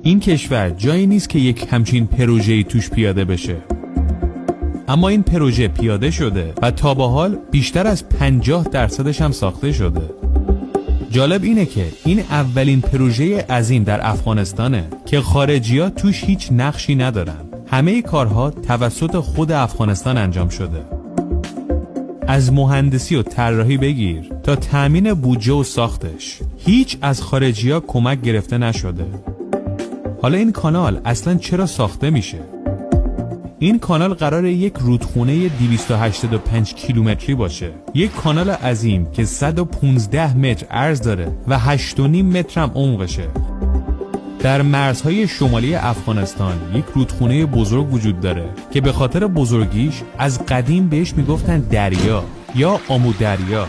این کشور جایی نیست که یک همچین پروژه‌ای توش پیاده بشه. اما این پروژه پیاده شده و تا به حال بیشتر از 50% هم ساخته شده. جالب اینه که این اولین پروژه عظیم در افغانستانه که خارجی‌ها توش هیچ نقشی ندارن. همه کارها توسط خود افغانستان انجام شده. از مهندسی و طراحی بگیر تا تامین بودجه و ساختش، هیچ از خارجی‌ها کمک گرفته نشده. حالا این کانال اصلاً چرا ساخته میشه؟ این کانال قراره یک رودخونه 285 کیلومتری باشه. یک کانال عظیم که 115 متر عرض داره و 8.5 متر هم عمقشه. در مرزهای شمالی افغانستان یک رودخونه بزرگ وجود داره که به خاطر بزرگیش از قدیم بهش میگفتن دریا یا آمو دریا.